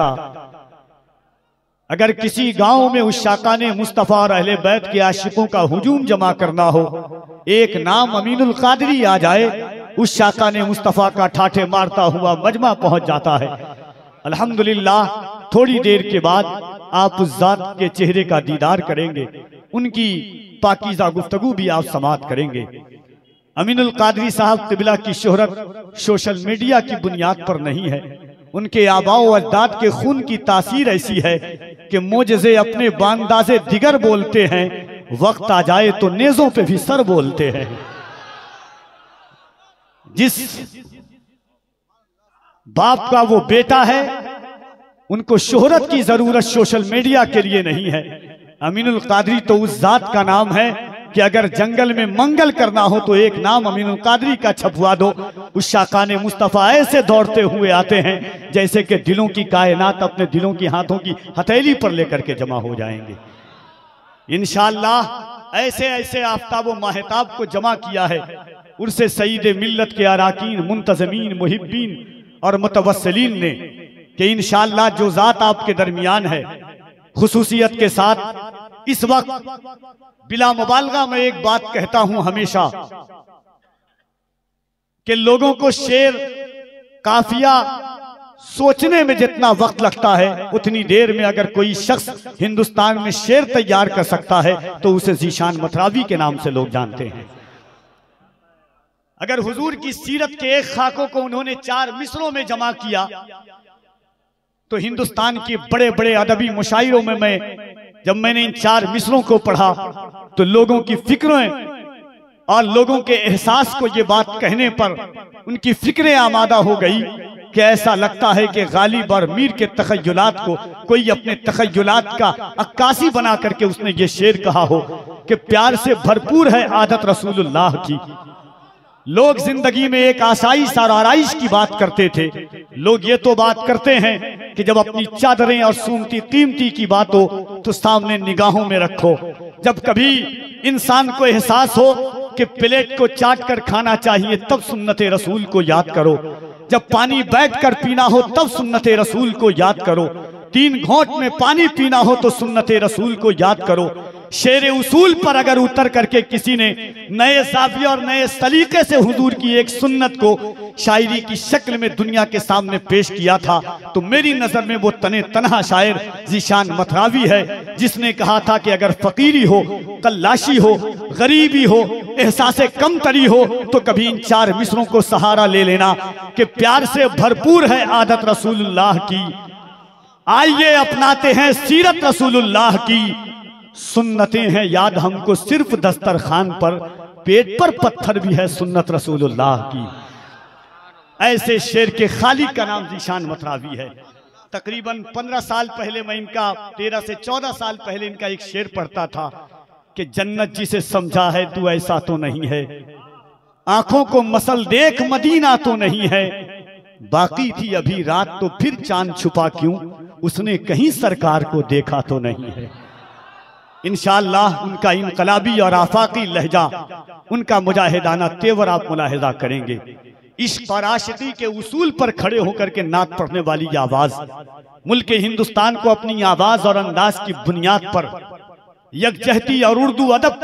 जाता। अगर किसी गांव में उस शाकाने मुस्तफ़ा और अहले बैत के आशिकों का हुजूम जमा करना हो, एक नाम अमीनुल कादरी आ जाए, उस शाकाने मुस्तफ़ा का ठाठे मारता हुआ मजमा पहुंच जाता है। अल्हम्दुलिल्लाह, थोड़ी देर के बाद आप उस जात के चेहरे का दीदार करेंगे, उनकी पाकीज़ा गुफ्तगू भी आप समाअत करेंगे। अमीनुल कादरी साहब तिबला की शोहरत सोशल मीडिया की बुनियाद पर नहीं है। उनके आबाओ अजदाद के खून की तासीर ऐसी है कि मोजज़े अपने बांदाज़े दिगर बोलते हैं, वक्त आ जाए तो नेज़ों पे भी सर बोलते हैं। जिस बाप का वो बेटा है, उनको शोहरत की जरूरत सोशल मीडिया के लिए नहीं है। अमीनुल कादरी तो उस जात का नाम है कि अगर जंगल में मंगल करना हो तो एक नाम अमीनुल कादरी का छपवा दो, उस शाकाने मुस्तफ़ा ऐसे दौड़ते हुए आते हैं जैसे कि दिलों की कायनात अपने दिलों की हाथों की हथेली पर लेकर के जमा हो जाएंगे। इंशाअल्लाह ऐसे ऐसे आफ्ताब व माहताब को जमा किया है उर्से सईद मिल्लत के अराकीन, मुंतज़मीन, मुहिब्बीन और मुतवस्सिलीन ने कि इंशाअल्लाह जो ज़ात आपके दरमियान है, खुसूसियत के साथ इस वक्त बिला मुबालगा मैं एक बात कहता हूं हमेशा कि लोगों को शेर काफिया सोचने में जितना वक्त लगता है, उतनी देर में अगर कोई शख्स हिंदुस्तान में शेर तैयार कर सकता है तो उसे ज़ीशान मथरावी के नाम से लोग जानते हैं। अगर हुजूर की सीरत के एक खाकों को उन्होंने 4 मिसरों में जमा किया तो हिंदुस्तान के बड़े बड़े अदबी मुशायरों में जब मैंने इन 4 मिसरों को पढ़ा तो लोगों की फिक्रें और लोगों के एहसास को ये बात कहने पर उनकी फिक्रें आमादा हो गई कि ऐसा लगता है कि गालिब और मीर के तखय्युलात को कोई अपने तखय्युलात का अक्कासी बना करके उसने ये शेर कहा हो कि प्यार से भरपूर है आदत रसूलुल्लाह की। लोग जिंदगी में एक आसाइश और आराइश की बात करते थे। लोग ये तो बात करते हैं कि जब अपनी चादरें और सूमती कीमती की बात हो तो सामने निगाहों में रखो। जब कभी इंसान को एहसास हो कि प्लेट को चाट कर खाना चाहिए तब सुन्नते रसूल को याद करो। जब पानी बैठकर पीना हो तब सुन्नते रसूल को याद करो। 3 घोंट में पानी पीना हो तो सुन्नते रसूल को याद करो। शेर उसूल पर अगर उतर करके किसी ने नए ज़ाविये और नए सलीके से हुजूर की एक सुन्नत को शायरी की शक्ल में दुनिया के सामने पेश किया था तो मेरी नजर में वो तने तनहा शायर ज़ीशान मथरावी है, जिसने कहा था कि अगर फकीरी हो, कल्लाशी हो, गरीबी हो, एहसासे कमतरी हो तो कभी इन 4 मिसरों को सहारा ले लेना कि प्यार से भरपूर है आदत रसूलुल्लाह की। आइए अपनाते हैं सीरत रसूलुल्लाह की। सुन्नतें हैं याद हमको सिर्फ दस्तरखान पर, पेट पर पत्थर भी है सुन्नत रसूलुल्लाह की। ऐसे शेर के खालिक का नाम ज़ीशान मथरावी है। तकरीबन 15 साल पहले मैं इनका 13 से 14 साल पहले इनका एक शेर पढ़ता था कि जन्नत जिसे समझा है तू ऐसा तो नहीं है, आंखों को मसल देख मदीना तो नहीं है, बाकी थी अभी रात तो फिर चांद छुपा क्यों, उसने कहीं सरकार को देखा तो नहीं है। इंशाअल्लाह उनका इनकलाबी और आफाकी लहजा, उनका मुजाहिदाना तेवर आप मुलाहिजा करेंगे। इश्क और आशिकी के उसूल पर खड़े होकर के नात पढ़ने वाली आवाज मुल्क हिंदुस्तान को अपनी आवाज और अंदाज की बुनियाद पर यकजहती और उर्दू अदब,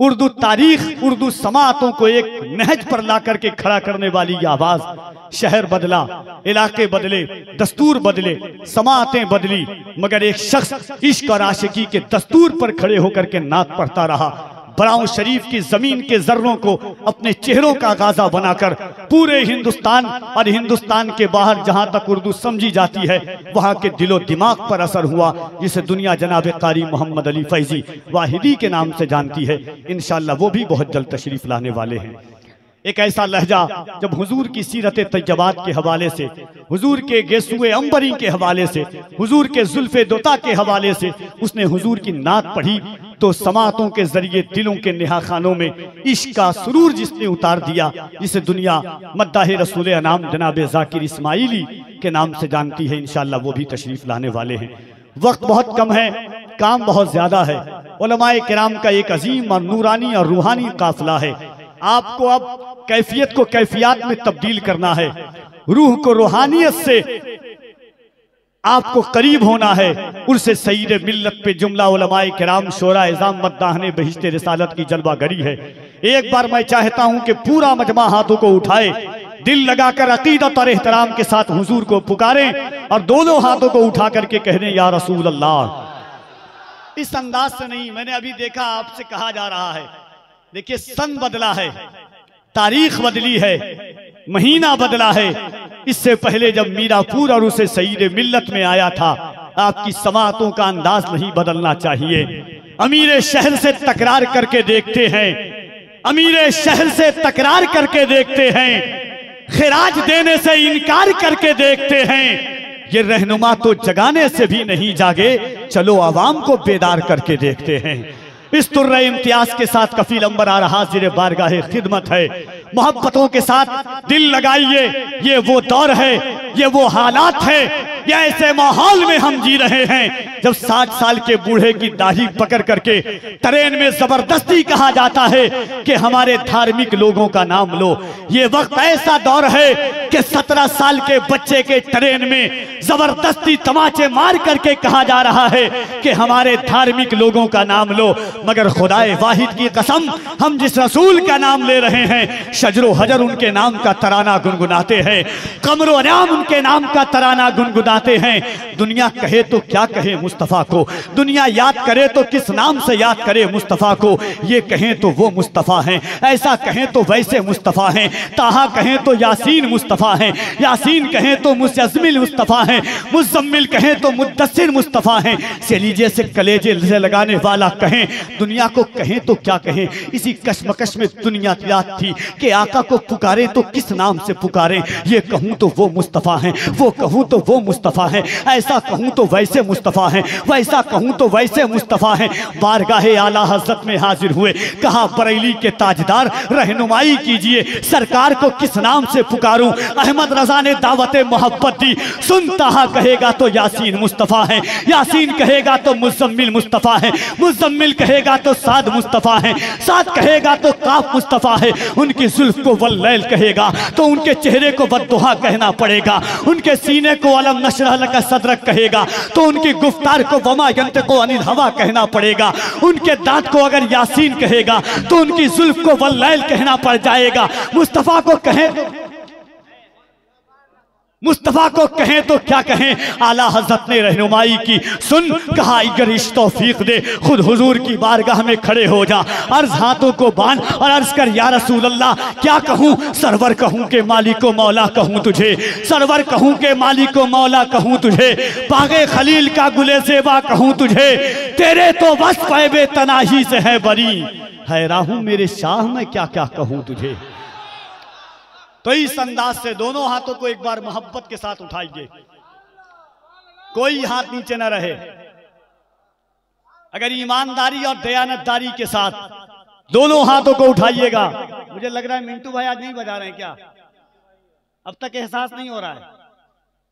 उर्दू तारीख, उर्दू समातों को एक नहज पर ला करके खड़ा करने वाली आवाज। शहर बदला, इलाके बदले, दस्तूर बदले, समातें बदली, मगर एक शख्स इश्क और आशिकी के दस्तूर पर खड़े होकर के नात पढ़ता रहा। बराऊं शरीफ की जमीन के जर्रों को अपने चेहरों का गाजा बनाकर पूरे हिंदुस्तान और हिंदुस्तान के बाहर जहां तक उर्दू समझी जाती है वहां के दिलो दिमाग पर असर हुआ, जिसे दुनिया जनाब कारी मोहम्मद अली फैजी वाहिदी के नाम से जानती है। इंशाअल्लाह वो भी बहुत जल्द तशरीफ लाने वाले हैं। एक ऐसा लहजा जब हुजूर की सीरत तैयबात के हवाले से, हुजूर के गेसुए अंबरी के हवाले से, हुजूर के जुल्फे दोता के हवाले से उसने हुजूर की नात पढ़ी तो समातों के जरिए दिलों के नेहा खानों में इश्क का सुरूर जिसने उतार दिया, जिसे दुनिया मद्दाह रसूल अनाम जनाब जाकिर इस्माइली के नाम से जानती है। इंशाअल्लाह वो भी तशरीफ लाने वाले हैं। वक्त बहुत कम है, काम बहुत ज्यादा है। उलमाए किराम का एक अजीम और नूरानी और रूहानी काफिला है। आपको अब कैफियत को कैफियत में तब्दील करना है, रूह को रूहानियत से आपको करीब होना है, उनसे सईद मिल्लत पे जुमला उलमाए किराम शोरा इज़ाम मद्दाहने बहिश्ते रिसालत की जलवागरी है। एक बार मैं चाहता हूं कि पूरा मजमा हाथों को उठाए, दिल लगाकर अकीदत और एहतराम के साथ हुजूर को पुकारें और दोनों हाथों को उठा करके कह दें या रसूल अल्लाह। इस अंदाज से नहीं, मैंने अभी देखा आपसे कहा जा रहा है, देखिए सन बदला है, तारीख बदली है, महीना बदला है। इससे पहले जब मीरापुर और उसे सईद मिल्लत में आया था, आपकी समातों का अंदाज नहीं बदलना चाहिए। अमीर शहर से तकरार करके देखते हैं, अमीर शहर से तकरार करके देखते हैं, खिराज देने से इनकार करके देखते हैं। ये रहनुमा तो जगाने से भी नहीं जागे, चलो आवाम को बेदार करके देखते हैं। इस तुर्रे इम्तियाज के साथ कफील अंबर आ रहा हाजिर बारगाहे खिदमत है। मोहब्बतों के साथ दिल लगाइए, ये वो दौर है, ये वो हालात है, ये ऐसे माहौल में हम जी रहे हैं जब 60 साल के बूढ़े की दाढ़ी पकड़ करके ट्रेन में जबरदस्ती कहा जाता है कि हमारे धार्मिक लोगों का नाम लो। ये वक्त ऐसा दौर है कि 17 साल के बच्चे के ट्रेन में जबरदस्ती तमाचे मार करके कहा जा रहा है कि हमारे धार्मिक लोगों का नाम लो। मगर खुदाए वाहिद की कसम, हम जिस रसूल का नाम ले रहे हैं, शजरो हजर उनके नाम का तराना गुनगुनाते हैं, कमरो अनाम उनके नाम का तराना गुनगुनाते हैं। दुनिया कहे तो क्या कहे मुस्तफ़ा को, दुनिया याद करे तो किस नाम से याद करे मुस्तफ़ा को। ये कहें तो वो मुस्तफ़ा हैं, ऐसा कहें तो वैसे मुस्तफ़ा हैं, ताहा कहें तो यासीन मुस्तफ़ा हैं, यासीन कहें तो मुज़म्मिल मुस्तफ़ा हैं, मुज़म्मिल कहें तो मुद्दस्सिर मुस्तफ़ा हैं। से लीजिए से कलेजे से लगाने वाला कहें, दुनिया को कहें तो क्या कहें। इसी कश्मकश में दुनिया याद थी कि आका को पुकारे तो किस नाम से पुकारें। ये कहूँ तो वो मुस्तफ़ा हैं, वो कहूँ तो वो मुस्तफ़ा हैं, ऐसा कहूँ तो वैसे मुस्तफ़ा हैं, वैसा कहूँ तो वैसे मुस्तफ़ा हैं। बारगाहे आला हज़रत में हाजिर हुए, कहा बरेली के ताजदार रहनुमाई कीजिए, सरकार को किस नाम से पुकारूं। अहमद रजा ने दावत मोहब्बत दी, सुनता कहेगा तो यासीन मुस्तफ़ा है, यासीन कहेगा तो मुज़म्मिल मुस्तफ़ा है, मुज़म्मिल कहेगा तो साद मुस्तफ़ा है, साद कहेगा तो काफ मुस्तफ़ा है। उनकी जुल्फ को वल्लैल कहेगा तो उनके चेहरे को वद्दुहा कहना पड़ेगा, उनके सीने को अलम नशरह लका सदरक कहेगा तो उनकी गुफ्तार को वमा यंतिक़ु अनिल हवा कहना पड़ेगा। उनके दांत को अगर यासीन कहेगा तो उनकी जुल्फ को वल्लैल कहना पड़ जाएगा। मुस्तफ़ा को कहें, मुस्तफ़ा को कहें तो क्या कहें। आला हज़रत ने रहनुमाई की, सुन कहा अगर इस तौफीक दे खुद हुजूर की बारगाह में खड़े हो जा, अर्ज हाथों को बांध और अर्ज कर या रसूल अल्लाह क्या कहूँ। सरवर कहूँ के मालिक को मौला कहूँ तुझे, सरवर कहूँ के मालिक को मौला कहूँ तुझे, बागे खलील का गुले सेबा कहूँ तुझे, तेरे तो बस पैबे तनाही से है बरी, हैरान हूँ मेरे शाह मैं क्या क्या कहूँ तुझे। तो इस अंदाज से दोनों हाथों को एक बार मोहब्बत के साथ उठाइए, कोई हाथ नीचे न रहे। अगर ईमानदारी और दयानतदारी के साथ दोनों हाथों को उठाइएगा। मुझे लग रहा है मिंटू भाई आज नहीं बजा रहे हैं क्या, अब तक एहसास नहीं हो रहा है।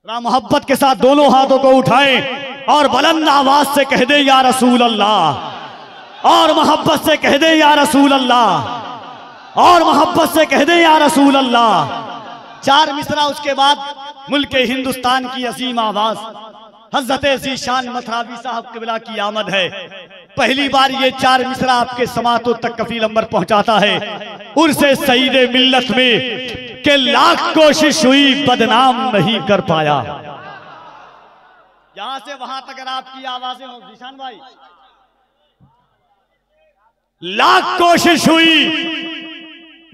राम मोहब्बत के साथ दोनों हाथों को उठाएं और बुलंद आवाज से कह दे या रसूल अल्लाह, और मोहब्बत से कह दे या रसूल अल्लाह, और मोहब्बत से कह दे या रसूल अल्लाह। 4 मिसरा उसके बाद मुल्क हिंदुस्तान की अजीम आवाज हजरत ज़ीशान मथरावी साहब क़िबला की आमद है। पहली बार ये 4 मिसरा आपके समातों तक कफील अंबर पहुंचाता है। उर्से सईद मिल्लत में के लाख कोशिश हुई बदनाम नहीं कर पाया। यहां से वहां तक अगर आपकी आवाजें हो ज़ीशान भाई, लाख कोशिश हुई।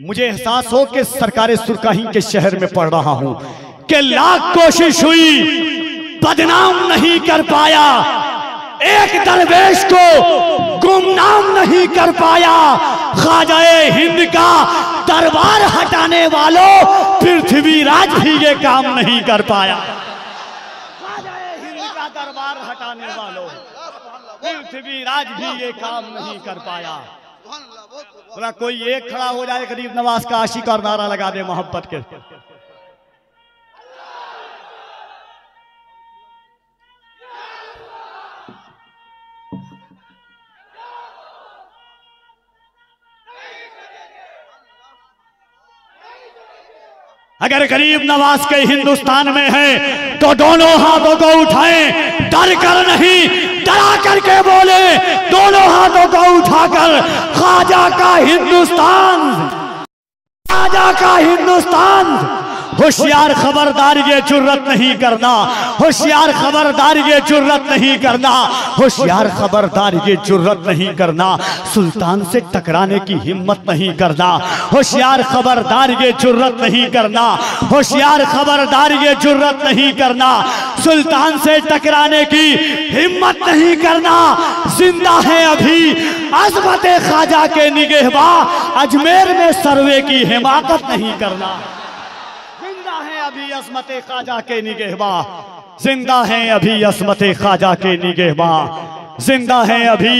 मुझे एहसास हो कि सरकारे सुरकाही के शहर में पढ़ रहा हूं कि लाख कोशिश हुई बदनाम नहीं कर पाया, एक दरवेश को गुमनाम नहीं कर पाया। ख्वाजाए हिंद का दरबार हटाने वालों पृथ्वीराज भी ये काम नहीं कर पाया। ख्वाजाए हिंद का दरबार हटाने वालों पृथ्वीराज भी ये काम नहीं कर पाया। बोला कोई एक खड़ा हो जाए गरीब नवाज का आशिक और नारा लगा दे मोहब्बत के। अगर गरीब नवाज के हिंदुस्तान में है तो दोनों हाथों को उठाए करके बोले दोनों हाथों को उठाकर, ख्वाजा का हिंदुस्तान, ख्वाजा का हिंदुस्तान। होशियार खबरदार ये जुर्रत नहीं करना, होशियार खबरदार ये जुर्रत नहीं करना, होशियार खबरदार ये जुर्रत नहीं करना, सुल्तान से टकराने की हिम्मत नहीं करना, होशियार खबरदार ये जुर्रत नहीं करना, होशियार खबरदार ये जुर्रत नहीं करना, सुल्तान से टकराने की हिम्मत नहीं करना। जिंदा है अभी अज़मत ख्वाजा के निगहबां, अजमेर में सर्वे की हिमाकत नहीं करना। है अभी अज़मत ख्वाजा के निगहबां, जिंदा है अभी अज़मत ख्वाजा के निगहबां, जिंदा है अभी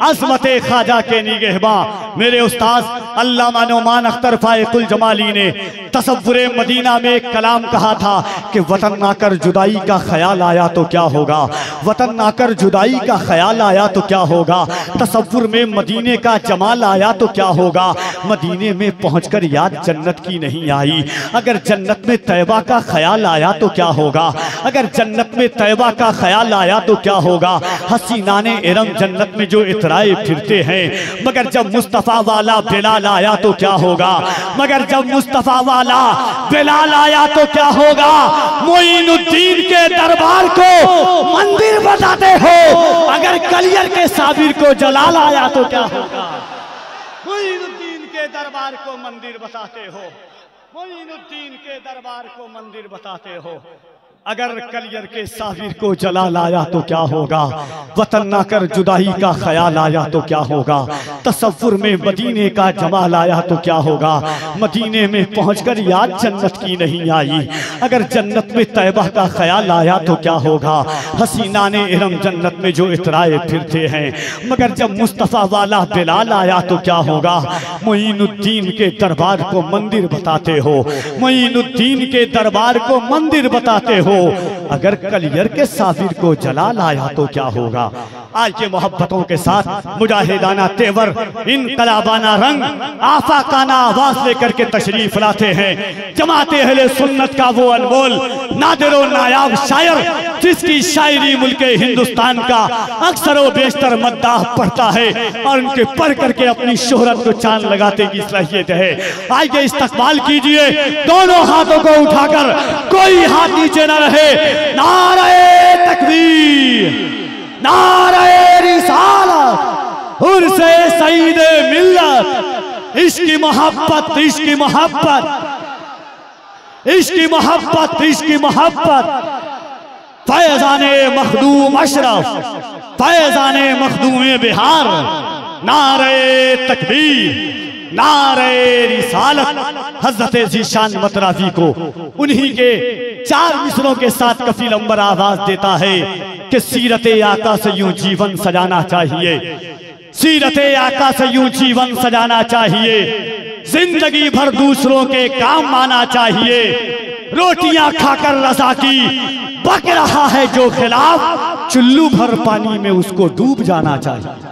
अज़मत ख्वाजा के निगहबां। मेरे उस्ताद अल्लामा नौमान अख्तर फाइकुल जमाली ने तसव्वुरे मदीना में एक कलाम कहा था कि वतन नाकर जुदाई का ख्याल आया तो क्या होगा, वतन नाकर जुदाई का ख्याल आया तो क्या होगा, तसव्वुर में मदीने का जमाल आया तो क्या होगा, मदीने में पहुंचकर याद जन्नत की नहीं आई। अगर जन्नत में तैबा का ख्याल आया तो क्या होगा, अगर जन्नत में तैबा का ख्याल आया तो क्या होगा। हसीनाने इरम जन्नत में जो इतराए फिरते हैं, मगर जब मुस्तफ़ा वाला बिलाल आया तो क्या होगा, मगर जब मुस्तफ़ा वाला बिलाल आया तो क्या होगा। मोइनुद्दीन के दरबार को मंदिर बताते हो, अगर कलियर के साबिर को जलाल आया तो क्या होगा। मोइनुद्दीन के दरबार को मंदिर बताते हो, मोइनुद्दीन के दरबार को मंदिर बताते हो, अगर कलियर के साबिर को जलाल आया तो क्या होगा। वतन ना कर जुदाई का ख्याल आया तो क्या होगा, तसव्वुर में मदीने का जमाल आया तो क्या होगा, मदीने में पहुंचकर याद जन्नत की नहीं आई। अगर जन्नत में तैबा का ख्याल आया तो क्या होगा। हसीनाने इरम जन्नत में जो इतराए फिरते हैं, मगर जब मुस्तफ़ा वाला बिलाल आया तो क्या होगा। मोइनुद्दीन के दरबार को मंदिर बताते हो, मोइनुद्दीन के दरबार को मंदिर बताते हो, अगर कलियर के साबिर को जलाल आया तो क्या होगा। आज के मोहब्बतों के साथ मुजाहिदाना तेवर, इनकलाबाना रंग, आफाकाना आवाज लेकर के तशरीफ लाते हैं जमाते अहले सुन्नत का वो अनमोल नादिरो नायाब शायर, जिसकी शायरी मुल्के हिंदुस्तान का अक्सर व बेशतर मद्दाह पढ़ता है और उनके पढ़ करके अपनी शोहरत को चांद लगाते की सलाहियत है। आइए इस्तकबाल कीजिए दोनों हाथों को उठाकर, कोई हाथ नीचे न रहे। नारे तकबीर, नारे रिसालत, उर्से सईदे मिल्लत, इश्की मोहब्बत, इश्की मोहब्बत, इश्की मोहब्बत, इश्की मोहब्बत। फैजाने मखदूम अशरफ, फैजाने मखदूम बिहार, नारे तकबीर, नारे रिसालत। हज़रत ज़ीशान मतराफी को उन्हीं के 4 मिसरों के साथ कफील अंबर आवाज देता है कि सीरत आका से यूं जीवन सजाना चाहिए, सीरत आका से यूं जीवन सजाना चाहिए, जिंदगी भर दूसरों के काम आना चाहिए। रोटियां खाकर रज़ा की बक रहा है जो खिलाफ, चुल्लू भर पानी में उसको डूब जाना चाहिए।